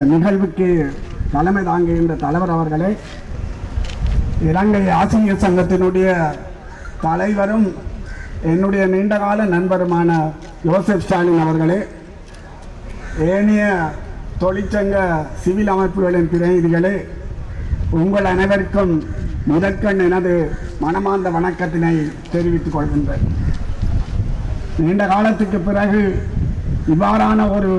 நிகழ்வுக்கு தலைமை தாங்குகின்ற தலைவர் அவர்களே, இலங்கை ஆசிரியர் சங்கத்தினுடைய தலைவரும் என்னுடைய நீண்டகால நண்பருமான யோசப் ஸ்டாலின் அவர்களே, ஏனைய தொழிற்சங்க சிவில் அமைப்புகளின் பிரதிநிதிகளே, உங்கள் அனைவருக்கும் முதற்கண் எனது மனமார்ந்த வணக்கத்தினை தெரிவித்துக் கொள்கின்றேன். நீண்ட காலத்துக்கு பிறகு இவ்வாறான ஒரு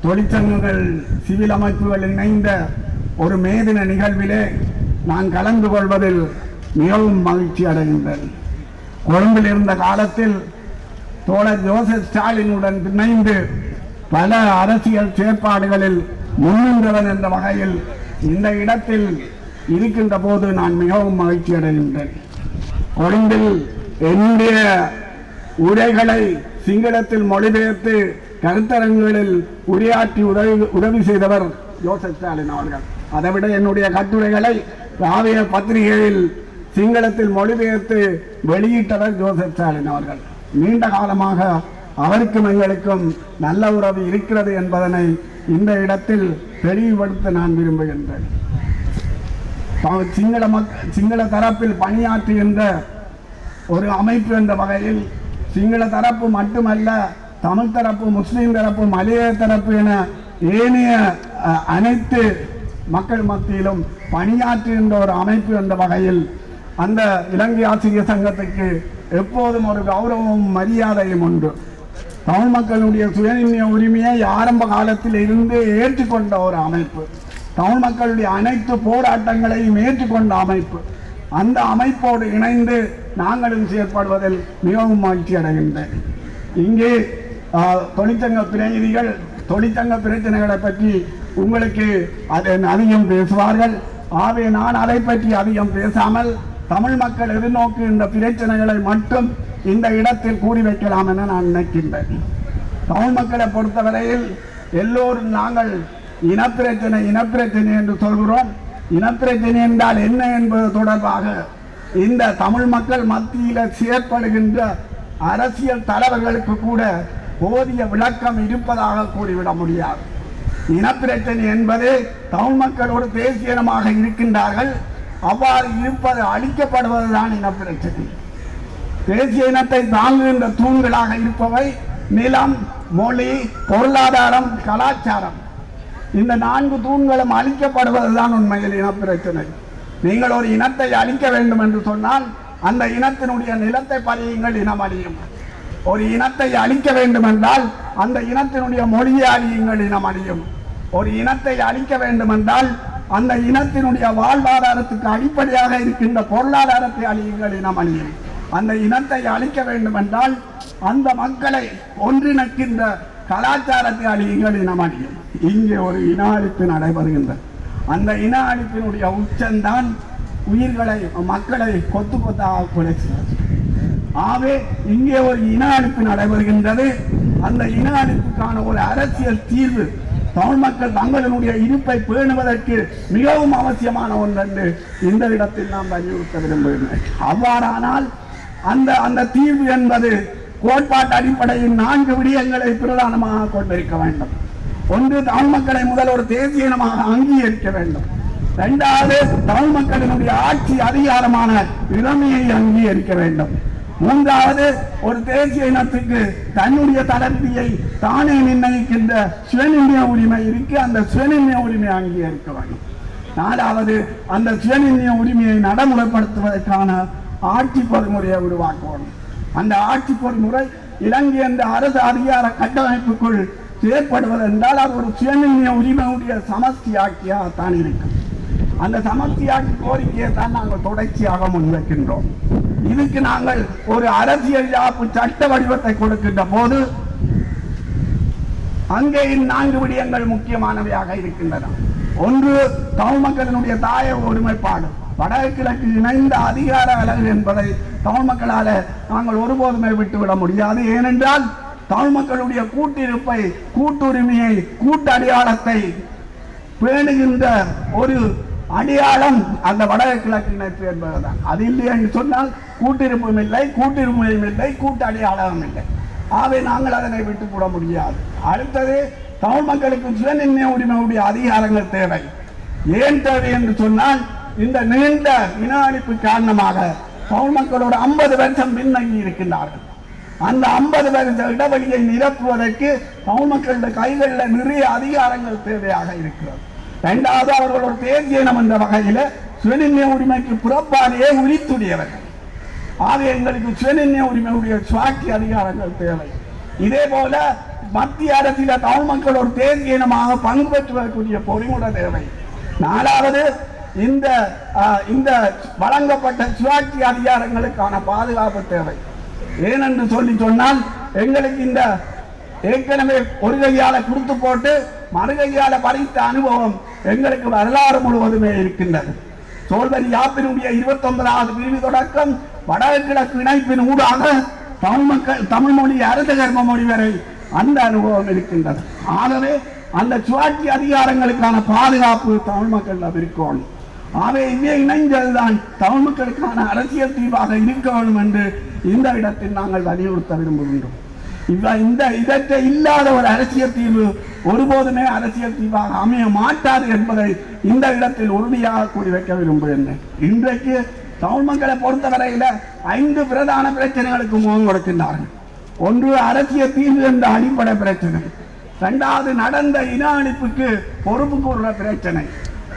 தொழிற்சங்கங்கள் சிவில் அமைப்புகள் இணைந்த ஒரு மேதின நிகழ்விலே நான் கலந்து கொள்வதில் மிகவும் மகிழ்ச்சி அடைகின்றேன். கொழும்பில் இருந்த காலத்தில் தோழர் ஜோசப் ஸ்டாலினுடன் இணைந்து பல அரசியல் செயற்பாடுகளில் முன்னின்றவன் என்ற வகையில் இந்த இடத்தில் இருக்கின்ற போது நான் மிகவும் மகிழ்ச்சி அடைகின்றேன். கொழும்பில் என்னுடைய உரைகளை சிங்களத்தில் மொழிபெயர்த்து கருத்தரங்குகளில் உரையாற்றி உதவி செய்தவர் யோசப் ஸ்டாலின் அவர்கள். அதைவிட என்னுடைய கட்டுரைகளை ராவிய பத்திரிகையில் சிங்களத்தில் மொழிபெயர்த்து வெளியிட்டவர் யோசப் ஸ்டாலின் அவர்கள். நீண்ட காலமாக அவருக்கும் எங்களுக்கும் நல்ல உறவு இருக்கிறது என்பதனை இந்த இடத்தில் தெளிவுபடுத்த நான் விரும்புகின்றேன். சிங்கள தரப்பில் பணியாற்றுகின்ற ஒரு அமைப்பு என்ற வகையில் சிங்கள தரப்பு மட்டுமல்ல, தமிழ் தரப்பு, முஸ்லீம் தரப்பு, மலைய தரப்பு என ஏனைய அனைத்து மக்கள் மத்தியிலும் பணியாற்றுகின்ற ஒரு அமைப்பு என்ற வகையில் அந்த இலங்கை ஆசிரியர் சங்கத்துக்கு எப்போதும் ஒரு கௌரவமும் மரியாதையும் உண்டு. தமிழ் மக்களுடைய சுயநிர்ணய உரிமையை ஆரம்ப காலத்தில் இருந்து ஏற்றுக்கொண்ட ஒரு அமைப்பு, தமிழ் மக்களுடைய அனைத்து போராட்டங்களையும் ஏற்றுக்கொண்ட அமைப்பு. அந்த அமைப்போடு இணைந்து நாங்களும் செயற்படுவதில் மிகவும் மகிழ்ச்சி அடைகின்றேன். இங்கே தொழிற்சங்க பிரதிநிதிகள் தொழிற்சங்க பிரச்சனைகளை பற்றி உங்களுக்கு அதிகம் பேசுவார்கள். ஆகவே நான் அதை பற்றி அதிகம் பேசாமல் தமிழ் மக்கள் எதிர்நோக்குகின்ற பிரச்சனைகளை மட்டும் இந்த இடத்தில் கூறி வைக்கலாம் என நான் நினைக்கின்றேன். தமிழ் மக்களை பொறுத்தவரையில் எல்லோரும் நாங்கள் இனப்பிரச்சனை என்று சொல்கிறோம். இனப்பிரச்சனை என்றால் என்ன என்பது தொடர்பாக இந்த தமிழ் மக்கள் மத்தியில் செயற்படுகின்ற அரசியல் தலைவர்களுக்கு கூட போதிய விளக்கம் இருப்பதாக கூறிவிட முடியாது. இனப்பிரச்சனை என்பது தமிழ் மக்கள் ஒரு தேசிய இனமாக இருக்கின்றார்கள். அவ்வாறு இருப்பது அழிக்கப்படுவதுதான் இனப்பிரச்சனை. தேசிய இனத்தை தாங்குகின்ற தூண்களாக இருப்பவை நிலம், மொழி, பொருளாதாரம், கலாச்சாரம். இந்த 4 தூண்களும் அழிக்கப்படுவதுதான் உண்மையில் இனப்பிரச்சனை. நீங்கள் ஒரு இனத்தை அழிக்க வேண்டும் என்று சொன்னால் அந்த இனத்தினுடைய நிலத்தை பறியுங்கள், இனம் அழியும். ஒரு இனத்தை அழிக்க வேண்டும் என்றால் அந்த இனத்தினுடைய மொழியை அழியுங்கள், இனம் அழியும். ஒரு இனத்தை அழிக்க வேண்டும் என்றால் அந்த இனத்தினுடைய வாழ்வாதாரத்துக்கு அடிப்படையாக இருக்கின்ற பொருளாதாரத்தை அழியுங்கள், இனம் அழியும். அந்த இனத்தை அழிக்க வேண்டும் என்றால் அந்த மக்களை ஒன்றிணைக்கின்ற கலாச்சாரத்தை அழியுங்கள், இனம் அழியும். இங்கே ஒரு இன அழிப்பு நடைபெறுகின்றது. அந்த இன அழிப்பினுடைய உச்சம்தான் உயிர்களை, மக்களை கொத்து கொத்தாக கொலை செய்கிறது. ஆகவே இங்கே ஒரு இன அழிப்பு நடைபெறுகின்றது. அந்த இன அழிப்புக்கான ஒரு அரசியல் தீர்வு தமிழ் மக்கள் தங்களினுடைய இருப்பை பேணுவதற்கு மிகவும் அவசியமான ஒன்று என்று இந்த இடத்தில் நாம் வலியுறுத்த விரும்புகிறேன். அவ்வாறானால் அந்த தீர்வு என்பது கோட்பாட்டு அடிப்படையில் 4 விடயங்களை பிரதானமாக கொண்டிருக்க வேண்டும். ஒன்று, தமிழ் மக்களை முதல் ஒரு தேசிய இனமாக அங்கீகரிக்க வேண்டும். 2வது, தமிழ் மக்களினுடைய ஆட்சி அதிகாரமான இளமையை அங்கீகரிக்க வேண்டும். 3வது, ஒரு தேசிய இனத்துக்கு தன்னுடைய தளர்த்தியை தானே நிர்ணயிக்கின்ற சுயநிர்ணய உரிமை இருக்கு. அந்த சுயநிர்ணய உரிமையை அங்கீகரிக்க வேண்டும். 4வது, அந்த சுயநிர்ணய உரிமையை நடைமுறைப்படுத்துவதற்கான ஆட்சி பொறிமுறையை உருவாக்கணும். அந்த ஆட்சி பொறிமுறை இலங்கை என்ற அரசு அதிகார கட்டமைப்புக்குள் செயற்படுவது என்றால் அது ஒரு சுயநிர்ணய உரிமையுடைய சமஷ்டி ஆட்சியாகத்தான் இருக்கும். அந்த சமஷ்டி ஆட்சி கோரிக்கையை தான் நாங்கள் தொடர்ச்சியாக முன்வைக்கின்றோம். இதுக்கு நாங்கள் ஒரு அரசியல் யாப்பு சட்ட வடிவத்தை கொடுக்கின்ற போது அங்கே 4 விடயங்கள் முக்கியமானவையாக இருக்கின்றன. ஒன்று, தமிழ் மக்களினுடைய தாய ஒருமைப்பாடு, வடகிழக்கு இணைந்த அதிகார அலகு என்பதை தமிழ் மக்களால் நாங்கள் ஒருபோதுமே விட்டுவிட முடியாது. ஏனென்றால் தமிழ் மக்களுடைய கூட்டிருப்பை, கூட்டுரிமையை, கூட்டு அடையாளத்தை பேணுகின்ற ஒரு அடையாளம் அந்த வடகிழக்கு இணைப்பு என்பதுதான். அது இல்லை என்று சொன்னால் கூட்டிருப்பும் இல்லை, கூட்டுரிமையும் இல்லை, கூட்டு அடையாளமும் இல்லை. ஆகவே நாங்கள் அதனை விட்டுக்கூட முடியாது. அடுத்தது, தமிழ் மக்களுக்கு சுயநிர்ணய உரிமையுடைய அதிகாரங்கள் தேவை. ஏன் தேவை என்று சொன்னால், இந்த நீண்ட இன அழிப்பு காரணமாக தமிழ் மக்களோட 50 வருஷம் பின்னங்கி இருக்கின்றார்கள். அந்த 50 வருஷ இடைவெளியை நிரப்புவதற்கு தமிழ் மக்களுடைய கைகளில் நிறைய அதிகாரங்கள் தேவையாக இருக்கிறது. இரண்டாவது, அவர்களோட தேர்தீனம் என்ற வகையில் சுயநிர்ணய உரிமைக்கு புறப்பாதையே உரித்துடையவர்கள். ஆக எங்களுக்கு சுயநிர்ணய உரிமையுடைய சுவாட்சி அதிகாரங்கள் தேவை. இதே போல மத்திய அரசில் தமிழ் மக்கள் ஒரு தேர்தீனமாக பங்கு பெற்றுவதற்குரிய பொறிமுறை தேவை. நாலாவது, இந்த வழங்கப்பட்ட சுயாட்சி அதிகாரங்களுக்கான பாதுகாப்பு தேவை. ஏனென்று சொன்னால், எங்களுக்கு இந்த ஏற்கனவே ஒரு கையால கொடுத்து போட்டு மறுகையால பறித்த அனுபவம் எங்களுக்கு வரலாறு முழுவதுமே இருக்கின்றது. சோல்வரி யாப்பினுடைய 29வது பிரிவு தொடக்கம் வடகிழக்கு இணைப்பின் ஊடாக தமிழ் மொழி அரச கர்ம மொழி வரை அந்த அனுபவம் இருக்கின்றது. ஆகவே அந்த சுயாட்சி அதிகாரங்களுக்கான பாதுகாப்பு தமிழ் மக்கள் இருக்கணும். ஆகவே இங்கே இணைந்ததுதான் தமிழ் மக்களுக்கான அரசியல் தீர்வாக இருக்க வேண்டும் என்று இந்த இடத்தில் நாங்கள் வலியுறுத்த விரும்புகின்றோம். இதற்கு இல்லாத ஒரு அரசியல் தீர்வு ஒருபோதுமே அரசியல் தீர்வாக அமைய மாட்டாது என்பதை இந்த இடத்தில் உறுதியாக கூறி வைக்க விரும்புகின்றேன். இன்றைக்கு தமிழ் மக்களை பொறுத்தவரையில் 5 பிரதான பிரச்சனைகளுக்கு முகம் கொடுக்கின்றார்கள். ஒன்று, அரசியல் தீர்வு என்ற அடிப்படை பிரச்சனை. இரண்டாவது, நடந்த இன அழிப்புக்கு பொறுப்பு கூறுற பிரச்சனை.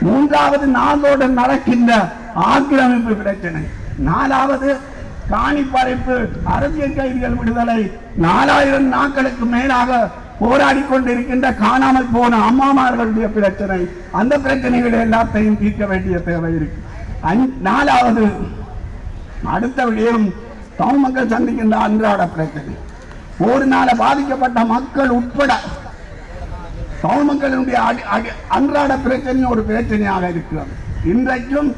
மூன்றாவது, நாளோடு நடக்கின்ற ஆக்கிரமிப்பு பிரச்சனை. நாலாவது, காணி பறிப்பு, அரசியல் கைதிகள் விடுதலை, 4000 நாட்களுக்கு மேலாக போராடி கொண்டிருக்கின்ற காணாமல் போன அம்மாமார்களுடைய பிரச்சனை. அந்த பிரச்சனைகளை எல்லாத்தையும் தீர்க்க வேண்டிய தேவை இருக்கு. நாலாவது, அடுத்த விடயம் தமிழ் மக்கள் சந்திக்கின்ற அன்றாட பிரச்சனை. போரினால பாதிக்கப்பட்ட மக்கள் உட்பட தமிழ் மக்களுடைய அன்றாட பிரச்சனை ஒரு பிரச்சனையாக இருக்கிறது. இன்றைக்கும்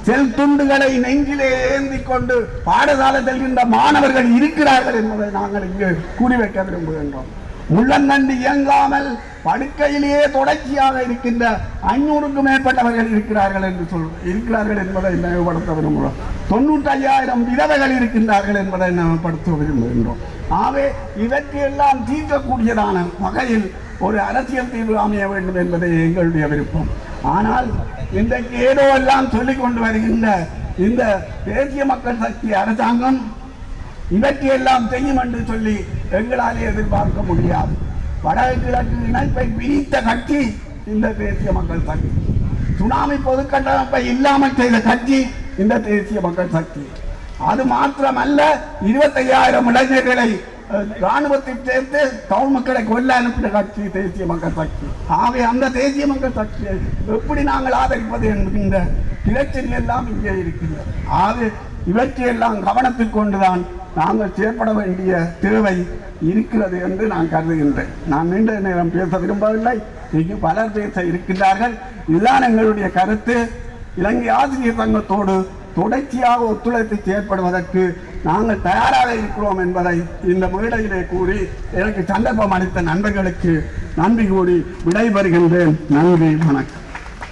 செல் துண்டுகளை நெஞ்சிலே ஏந்தி கொண்டு பாடசாலை செல்கின்ற மாணவர்கள் இருக்கிறார்கள் என்பதை நாங்கள் இங்கு கூறி வைக்க விரும்புகின்றோம். முள்ளங்கண்டு இயங்காமல் படுக்கையிலேயே தொடர்ச்சியாக இருக்கின்ற 500க்கும் மேற்பட்டவர்கள் இருக்கிறார்கள் என்பதை நினைவுபடுத்த விரும்புகிறோம். 95,000 விதவைகள் இருக்கின்றார்கள் என்பதை நினைவுபடுத்த விரும்புகின்றோம். ஆகவே இவற்றையெல்லாம் தீர்க்கக்கூடியதான வகையில் ஒரு அரசியல் தீர்வு அமைய வேண்டும் என்பதே எங்களுடைய விருப்பம். ஆனால் இன்றைக்கு ஏதோ எல்லாம் சொல்லிக் கொண்டு வருகின்ற இந்த தேசிய மக்கள் சக்தி அரசாங்கம் இவற்றையெல்லாம் செய்யும் என்று சொல்லி எங்களாலே எதிர்பார்க்க முடியாது. வடகிழக்கு இணைப்பை பிரித்த கட்சி இந்த தேசிய மக்கள் சக்தி. சுனாமி பொதுக்கட்டமைப்பை இல்லாமல் செய்த கட்சி இந்த தேசிய மக்கள் சக்தி. அது மாத்திரமல்ல, 25,000 இளைஞர்களை ராணுவத்தில் சேர்த்து தமிழ் மக்களை கொல்ல அனுப்பின கட்சி தேசிய மக்கள் சக்தி. ஆகவே அந்த தேசிய மக்கள் சக்தியை எப்படி நாங்கள் ஆதரிப்பது என்கின்ற பிரச்சனை எல்லாம் இங்கே இருக்கின்றது. ஆகவே இவற்றையெல்லாம் கவனத்தில் கொண்டுதான் நாங்கள் செயற்பட வேண்டிய தேவை இருக்கிறது என்று நான் கருதுகின்றேன். நான் நீண்ட நேரம் பேச விரும்பவில்லை. இங்கு பலர் பேச இருக்கின்றார்கள். இதுதான் எங்களுடைய கருத்து. இலங்கை ஆசிரியர் சங்கத்தோடு தொடர்ச்சியாக ஒத்துழைத்து செயற்படுவதற்கு நாங்கள் தயாராக இருக்கிறோம் என்பதை இந்த மேடையிலே கூறி எனக்கு சந்தர்ப்பம் அளித்த நண்பர்களுக்கு நன்றி கூறி விடைபெறுகின்றேன். நன்றி, வணக்கம்.